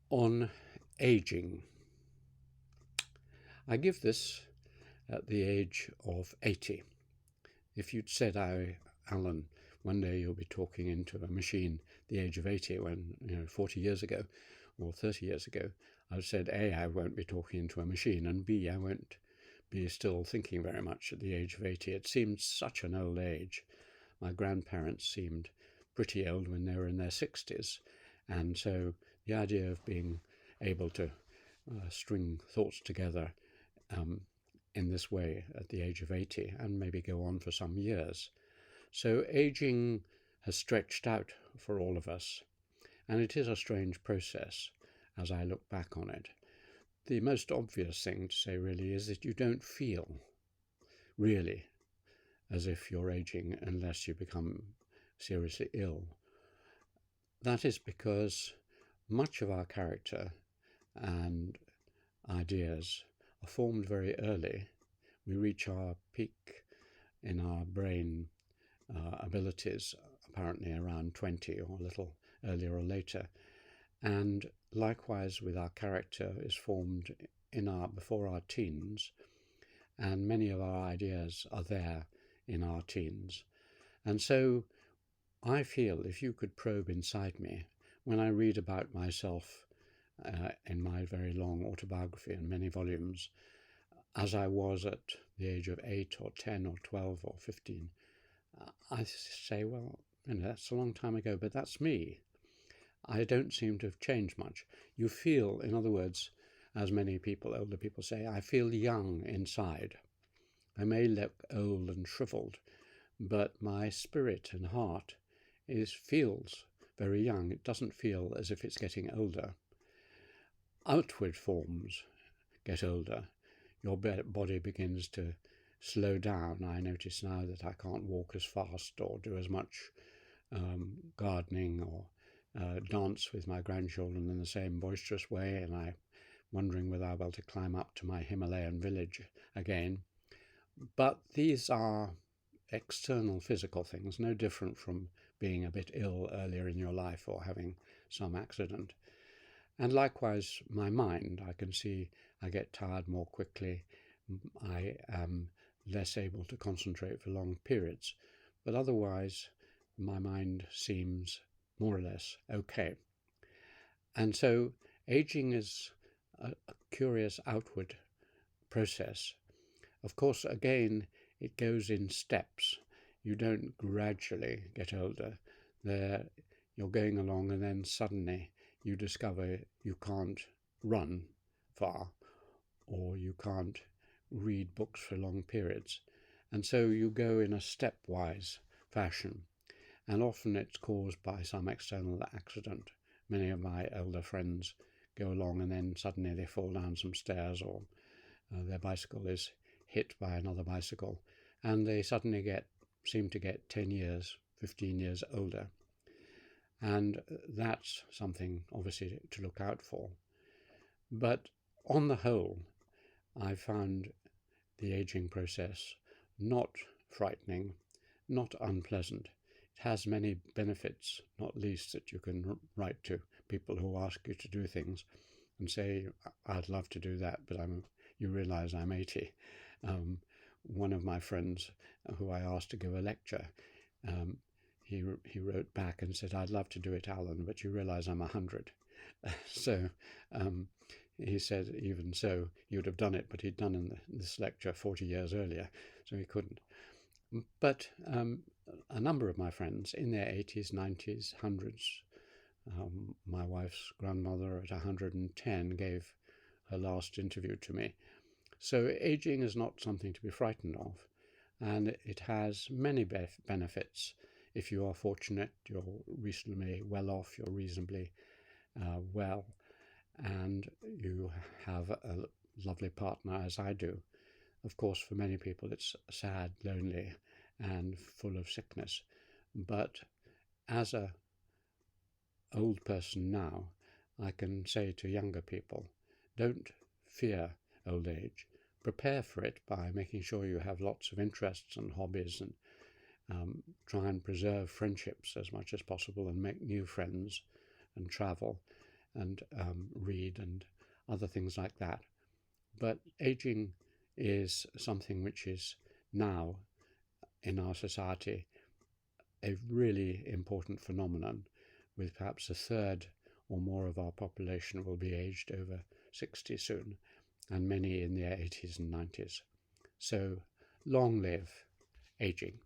on aging. I give this at the age of 80. If you'd said, Alan, one day you'll be talking into a machine the age of 80, when, 40 years ago or 30 years ago, I've said, A, I won't be talking into a machine, and B, I won't be still thinking very much at the age of 80. It seemed such an old age. My grandparents seemed pretty old when they were in their 60s, and so the idea of being able to string thoughts together in this way at the age of 80 and maybe go on for some years. So aging has stretched out for all of us, and it is a strange process as I look back on it. The most obvious thing to say really is that you don't feel really as if you're aging unless you become seriously ill. That is because much of our character and ideas are formed very early. We reach our peak in our brain abilities apparently around 20 or a little earlier or later. And likewise with our character is formed before our teens, and many of our ideas are there in our teens. And so I feel if you could probe inside me, when I read about myself in my very long autobiography in many volumes, as I was at the age of 8 or 10 or 12 or 15, I say, well, that's a long time ago, but that's me. I don't seem to have changed much. You feel, in other words, as many people, older people say, I feel young inside. I may look old and shriveled, but my spirit and heart feels very young. It doesn't feel as if it's getting older. Outward forms get older. Your body begins to slow down. I notice now that I can't walk as fast or do as much gardening or dance with my grandchildren in the same boisterous way, and I'm wondering whether I'll be able to climb up to my Himalayan village again. But these are external physical things, no different from being a bit ill earlier in your life or having some accident. And likewise, my mind, I can see I get tired more quickly. I am less able to concentrate for long periods. But otherwise, my mind seems more or less okay. And so aging is a curious outward process. Of course, again, it goes in steps. You don't gradually get older. You're going along and then suddenly you discover you can't run far or you can't read books for long periods. And so you go in a stepwise fashion. And often it's caused by some external accident. Many of my elder friends go along and then suddenly they fall down some stairs, or their bicycle is hit by another bicycle, and they suddenly seem to get 10 years, 15 years older. And that's something obviously to look out for. But on the whole, I found the aging process not frightening, not unpleasant. It has many benefits, not least that you can write to people who ask you to do things and say, I'd love to do that, but you realize I'm 80. One of my friends who I asked to give a lecture, he wrote back and said, I'd love to do it, Alan, but you realize I'm 100. So he said, even so, he would have done it, but he'd done this lecture 40 years earlier, so he couldn't. But a number of my friends in their 80s, 90s, 100s, my wife's grandmother at 110 gave her last interview to me. So aging is not something to be frightened of, and it has many benefits. If you are fortunate, you're reasonably well off, you're reasonably well, and you have a lovely partner, as I do. Of course, for many people it's sad, lonely, and full of sickness. But as an old person now, I can say to younger people, don't fear old age. Prepare for it by making sure you have lots of interests and hobbies, and try and preserve friendships as much as possible and make new friends and travel. and read and other things like that. But aging is something which is now in our society a really important phenomenon, with perhaps a third or more of our population will be aged over 60 soon, and many in their 80s and 90s. So long live aging.